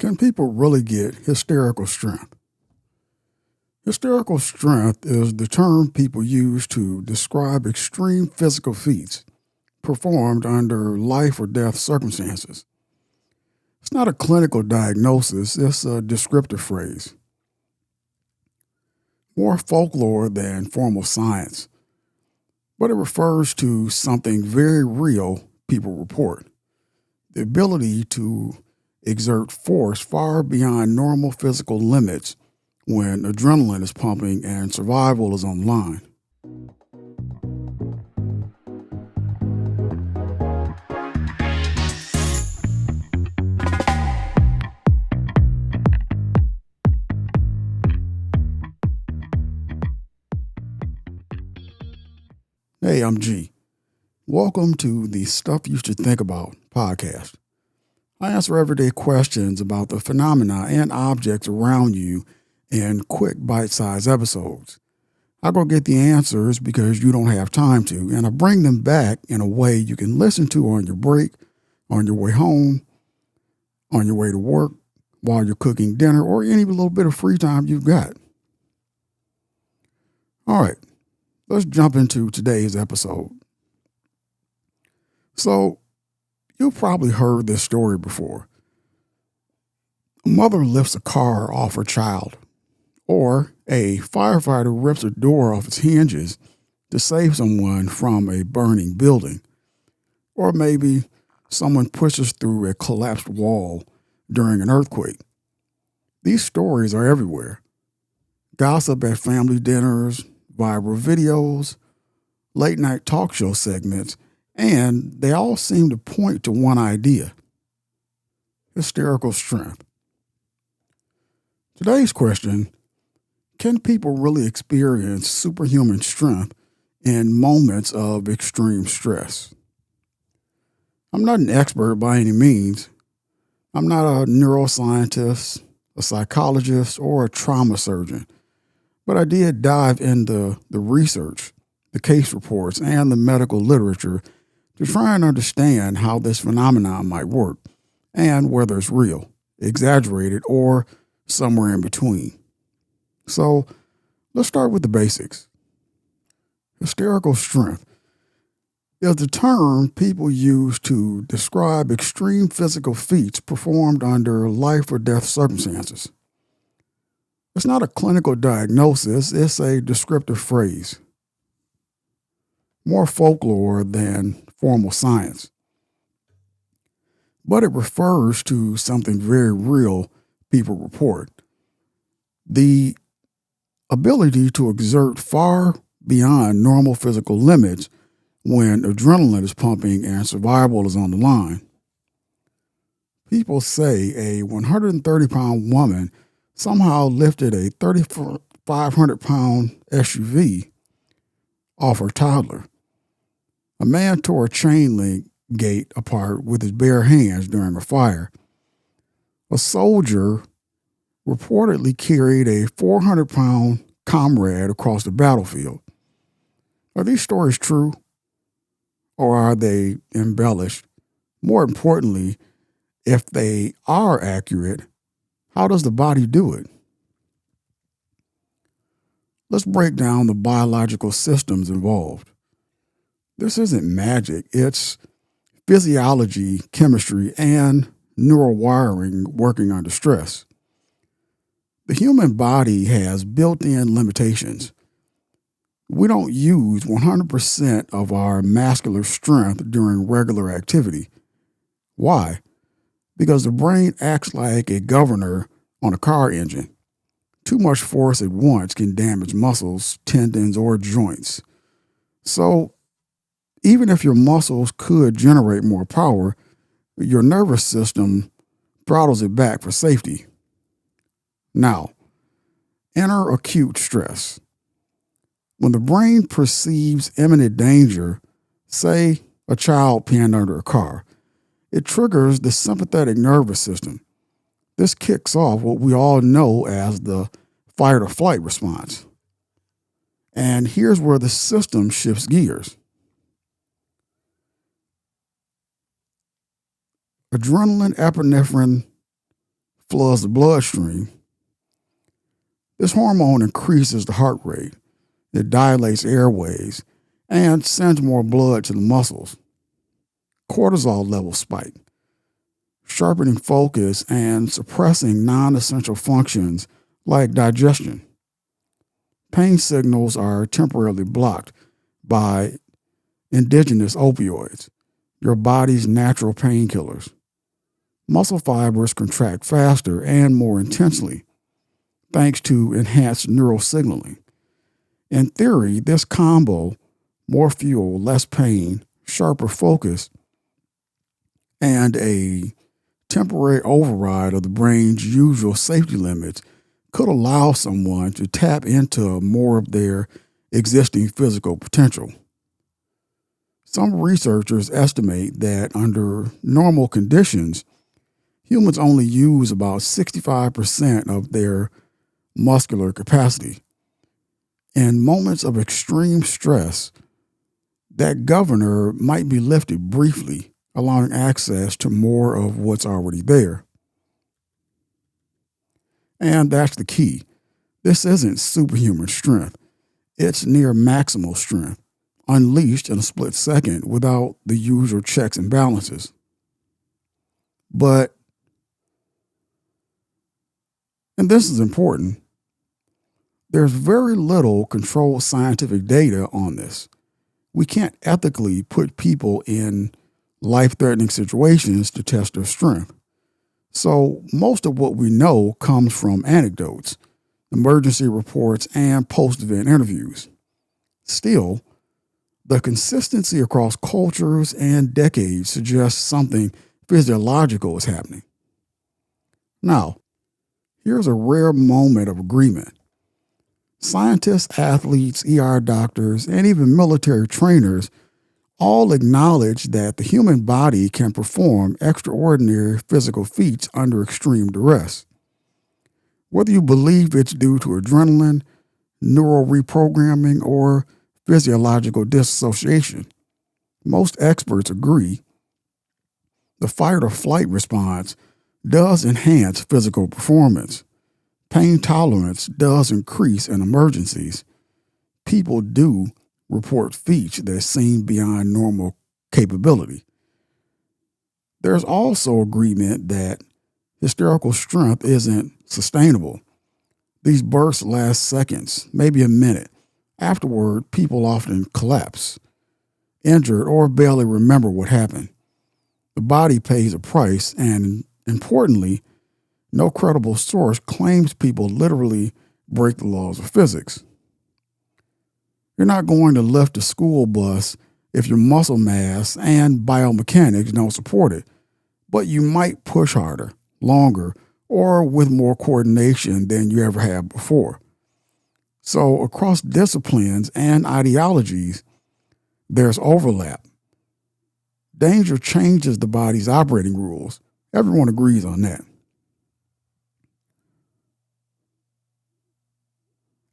Can people really get hysterical strength? Hysterical strength is the term people use to describe extreme physical feats performed under life or death circumstances. It's not a clinical diagnosis, it's a descriptive phrase. More folklore than formal science, but it refers to something very real people report. The ability to exert force far beyond normal physical limits when adrenaline is pumping and survival is on the line. Hey, I'm G. Welcome to the Stuff You Should Think About podcast. I answer everyday questions about the phenomena and objects around you in quick bite-sized episodes. I go get the answers because you don't have time to, and I bring them back in a way you can listen to on your break, on your way home, on your way to work, while you're cooking dinner, or any little bit of free time you've got. All right, let's jump into today's episode. So, you've probably heard this story before. A mother lifts a car off her child, or a firefighter rips a door off its hinges to save someone from a burning building, or maybe someone pushes through a collapsed wall during an earthquake. These stories are everywhere. Gossip at family dinners, viral videos, late night talk show segments, and they all seem to point to one idea: hysterical strength. Today's question: can people really experience superhuman strength in moments of extreme stress? I'm not an expert by any means. I'm not a neuroscientist, a psychologist, or a trauma surgeon, but I did dive into the research, the case reports, and the medical literature to try and understand how this phenomenon might work and whether it's real, exaggerated, or somewhere in between. So let's start with the basics. Hysterical strength is the term people use to describe extreme physical feats performed under life or death circumstances. It's not a clinical diagnosis, it's a descriptive phrase. More folklore than formal science. But it refers to something very real people report. The ability to exert far beyond normal physical limits when adrenaline is pumping and survival is on the line. People say a 130-pound woman somehow lifted a 3,500-pound SUV off her toddler. A man tore a chain link gate apart with his bare hands during a fire. A soldier reportedly carried a 400-pound comrade across the battlefield. Are these stories true, or are they embellished? More importantly, if they are accurate, how does the body do it? Let's break down the biological systems involved. This isn't magic, it's physiology, chemistry, and neural wiring working under stress. The human body has built-in limitations. We don't use 100% of our muscular strength during regular activity. Why? Because the brain acts like a governor on a car engine. Too much force at once can damage muscles, tendons, or joints. So, even if your muscles could generate more power, your nervous system throttles it back for safety. Now, enter acute stress. When the brain perceives imminent danger, say a child pinned under a car, it triggers the sympathetic nervous system. This kicks off what we all know as the fight or flight response. And here's where the system shifts gears. Adrenaline, epinephrine, floods the bloodstream. This hormone increases the heart rate, it dilates airways, and sends more blood to the muscles. Cortisol levels spike, sharpening focus and suppressing non-essential functions like digestion. Pain signals are temporarily blocked by endogenous opioids, your body's natural painkillers. Muscle fibers contract faster and more intensely, thanks to enhanced neural signaling. In theory, this combo, more fuel, less pain, sharper focus, and a temporary override of the brain's usual safety limits could allow someone to tap into more of their existing physical potential. Some researchers estimate that under normal conditions, humans only use about 65% of their muscular capacity. In moments of extreme stress, that governor might be lifted briefly, allowing access to more of what's already there. And that's the key. This isn't superhuman strength. It's near maximal strength, unleashed in a split second without the usual checks and balances. But, and this is important, there's very little controlled scientific data on this. We can't ethically put people in life-threatening situations to test their strength. So most of what we know comes from anecdotes, emergency reports, and post-event interviews. Still, the consistency across cultures and decades suggests something physiological is happening. Now, here's a rare moment of agreement. Scientists, athletes, ER doctors, and even military trainers all acknowledge that the human body can perform extraordinary physical feats under extreme duress. Whether you believe it's due to adrenaline, neural reprogramming, or physiological dissociation, most experts agree the fight or flight response does enhance physical performance. Pain tolerance does increase in emergencies. People do report feats that seem beyond normal capability. There's also agreement that hysterical strength isn't sustainable. These bursts last seconds, maybe a minute. Afterward, people often collapse, injured, or barely remember what happened. The body pays a price, and importantly, no credible source claims people literally break the laws of physics. You're not going to lift a school bus if your muscle mass and biomechanics don't support it, but you might push harder, longer, or with more coordination than you ever have before. So across disciplines and ideologies, there's overlap. Danger changes the body's operating rules. Everyone agrees on that.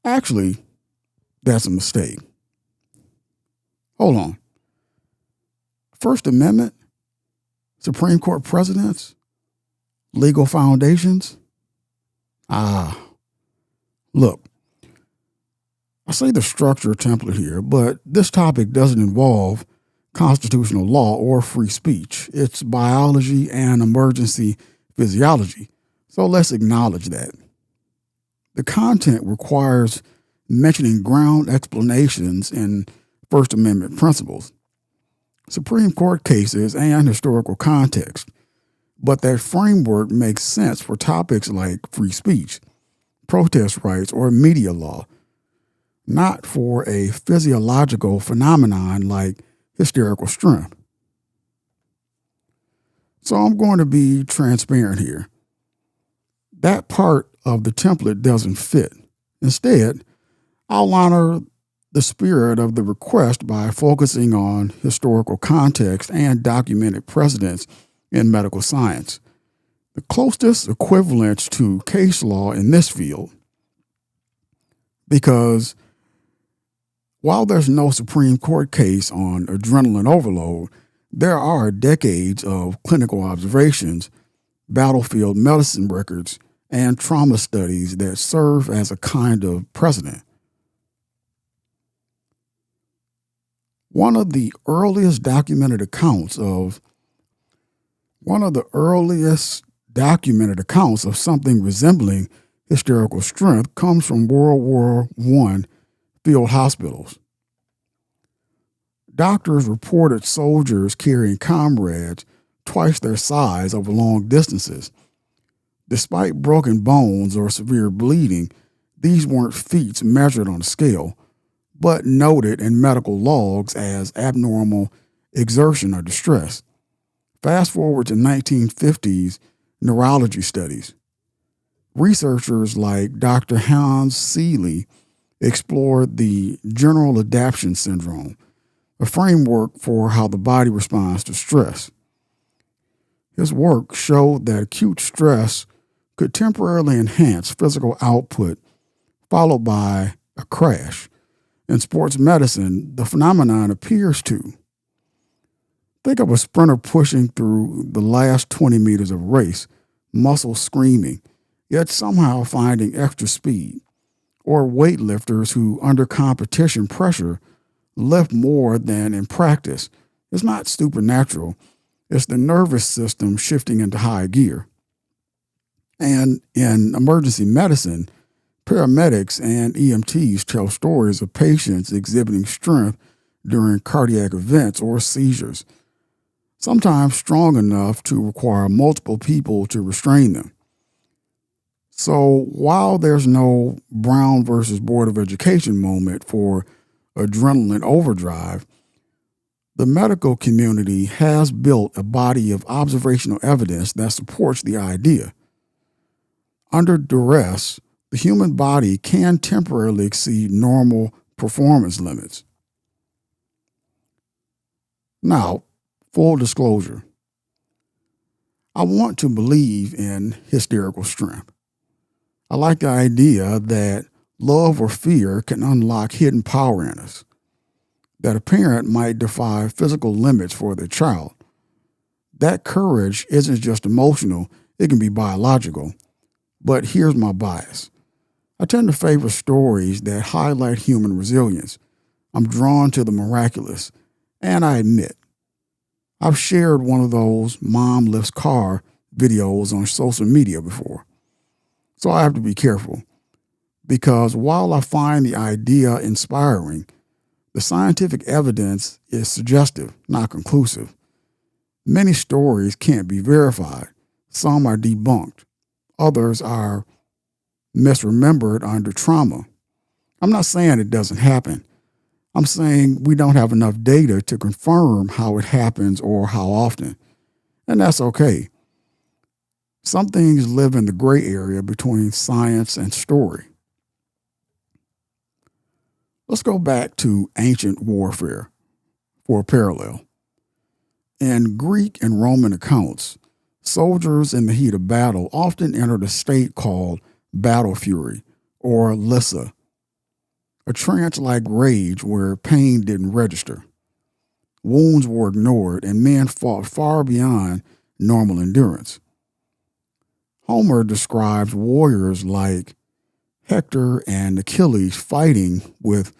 Actually, that's a mistake. Hold on. First Amendment, Supreme Court precedents, legal foundations. Look, I say the structure template here, but this topic doesn't involve constitutional law or free speech. It's biology and emergency physiology. So let's acknowledge that. The content requires mentioning ground explanations in First Amendment principles, Supreme Court cases, and historical context. But that framework makes sense for topics like free speech, protest rights, or media law, not for a physiological phenomenon like hysterical strength. So I'm going to be transparent here. That part of the template doesn't fit. Instead, I'll honor the spirit of the request by focusing on historical context and documented precedents in medical science, the closest equivalents to case law in this field. Because while there's no Supreme Court case on adrenaline overload, there are decades of clinical observations, battlefield medicine records, and trauma studies that serve as a kind of precedent. One of the earliest documented accounts of something resembling hysterical strength comes from World War I field hospitals. Doctors reported soldiers carrying comrades twice their size over long distances. Despite broken bones or severe bleeding, these weren't feats measured on a scale, but noted in medical logs as abnormal exertion or distress. Fast forward to 1950s neurology studies. Researchers like Dr. Hans Seeley explored the general adaptation syndrome, a framework for how the body responds to stress. His work showed that acute stress could temporarily enhance physical output, followed by a crash. In sports medicine, the phenomenon appears to. Think of a sprinter pushing through the last 20 meters of a race, muscles screaming, yet somehow finding extra speed. Or weightlifters who, under competition pressure, lift more than in practice. It's not supernatural. It's the nervous system shifting into high gear. And in emergency medicine, paramedics and EMTs tell stories of patients exhibiting strength during cardiac events or seizures, sometimes strong enough to require multiple people to restrain them. So while there's no Brown versus Board of Education moment for adrenaline overdrive, the medical community has built a body of observational evidence that supports the idea. Under duress, the human body can temporarily exceed normal performance limits. Now, full disclosure, I want to believe in hysterical strength. I like the idea that love or fear can unlock hidden power in us, that a parent might defy physical limits for their child. That courage isn't just emotional, it can be biological. But here's my bias. I tend to favor stories that highlight human resilience. I'm drawn to the miraculous, and I admit, I've shared one of those mom lifts car videos on social media before. So I have to be careful, because while I find the idea inspiring, the scientific evidence is suggestive, not conclusive. Many stories can't be verified. Some are debunked. Others are misremembered under trauma. I'm not saying it doesn't happen. I'm saying we don't have enough data to confirm how it happens or how often. And that's okay. Some things live in the gray area between science and story. Let's go back to ancient warfare for a parallel. In Greek and Roman accounts, soldiers in the heat of battle often entered a state called battle fury or lyssa, a trance-like rage where pain didn't register. Wounds were ignored and men fought far beyond normal endurance. Homer describes warriors like Hector and Achilles fighting with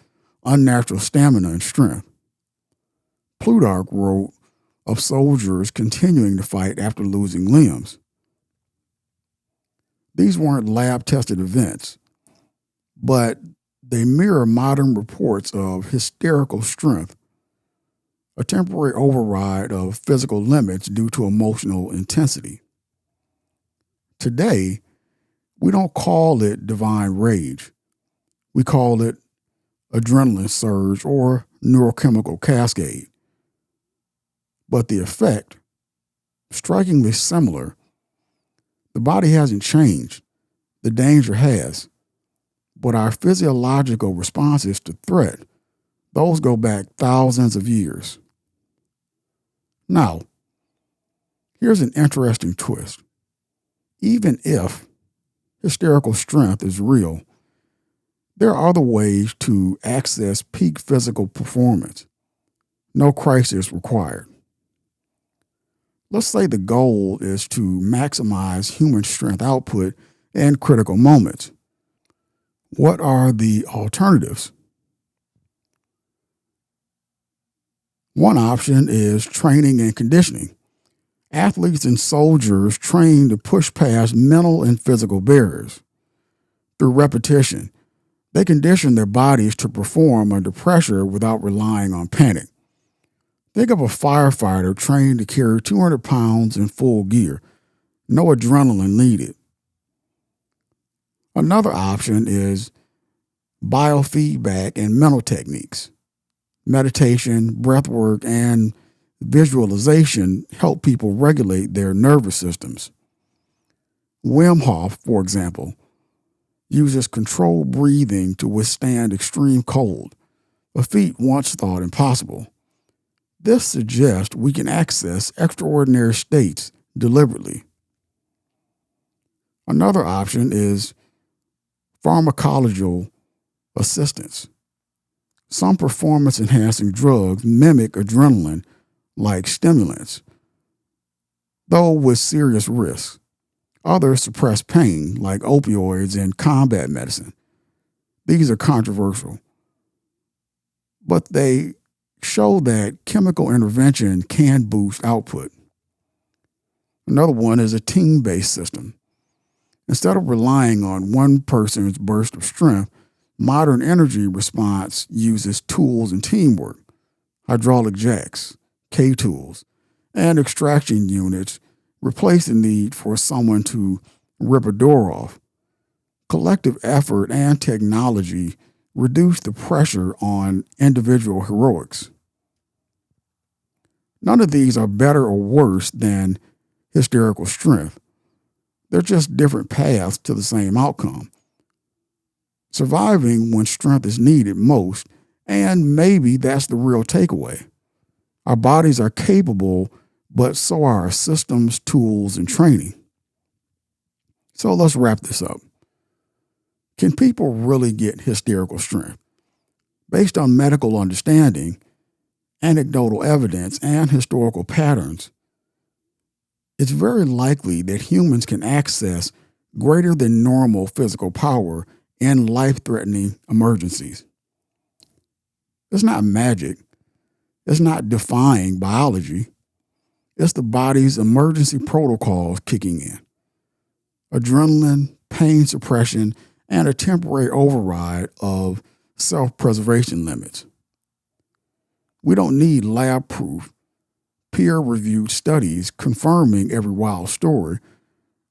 unnatural stamina and strength. Plutarch wrote of soldiers continuing to fight after losing limbs. These weren't lab-tested events, but they mirror modern reports of hysterical strength, a temporary override of physical limits due to emotional intensity. Today, we don't call it divine rage. We call it adrenaline surge or neurochemical cascade. But the effect, strikingly similar. The body hasn't changed. The danger has. But our physiological responses to threat, those go back thousands of years. Now, here's an interesting twist. Even if hysterical strength is real, there are other ways to access peak physical performance. No crisis required. Let's say the goal is to maximize human strength output in critical moments. What are the alternatives? One option is training and conditioning. Athletes and soldiers train to push past mental and physical barriers. Through repetition, they condition their bodies to perform under pressure without relying on panic. Think of a firefighter trained to carry 200 pounds in full gear. No adrenaline needed. Another option is biofeedback and mental techniques. Meditation, breath work, and visualization help people regulate their nervous systems. Wim Hof, for example, uses controlled breathing to withstand extreme cold, a feat once thought impossible. This suggests we can access extraordinary states deliberately. Another option is pharmacological assistance. Some performance-enhancing drugs mimic adrenaline like stimulants, though with serious risks. Others suppress pain like opioids and combat medicine. These are controversial, but they show that chemical intervention can boost output. Another one is a team-based system. Instead of relying on one person's burst of strength, modern energy response uses tools and teamwork, hydraulic jacks, K-tools, and extraction units replace the need for someone to rip a door off. Collective effort and technology reduce the pressure on individual heroics. None of these are better or worse than hysterical strength. They're just different paths to the same outcome. Surviving when strength is needed most, and maybe that's the real takeaway. Our bodies are capable, but so are our systems, tools, and training. So let's wrap this up. Can people really get hysterical strength? Based on medical understanding, anecdotal evidence, and historical patterns, it's very likely that humans can access greater than normal physical power in life-threatening emergencies. It's not magic. It's not defying biology. It's the body's emergency protocols kicking in. Adrenaline, pain suppression, and a temporary override of self-preservation limits. We don't need lab-proof, peer-reviewed studies confirming every wild story,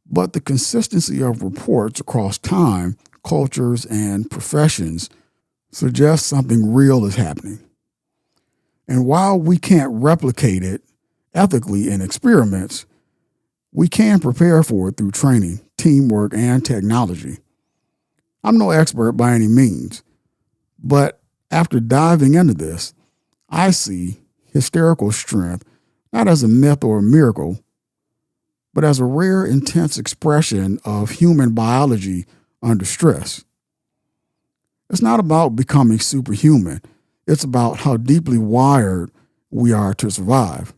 but the consistency of reports across time, cultures, and professions suggests something real is happening. And while we can't replicate it ethically in experiments, we can prepare for it through training, teamwork, and technology. I'm no expert by any means, but after diving into this, I see hysterical strength not as a myth or a miracle, but as a rare, intense expression of human biology under stress. It's not about becoming superhuman. It's about how deeply wired we are to survive.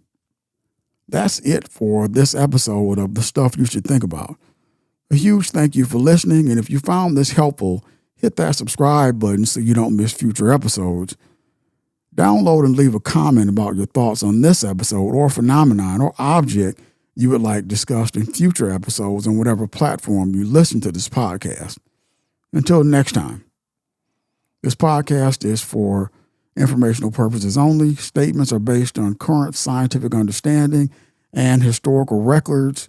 That's it for this episode of The Stuff You Should Think About. A huge thank you for listening, and if you found this helpful, hit that subscribe button so you don't miss future episodes. Download and leave a comment about your thoughts on this episode or phenomenon or object you would like discussed in future episodes on whatever platform you listen to this podcast. Until next time, this podcast is for informational purposes only. Statements are based on current scientific understanding and historical records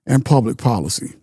and public policy.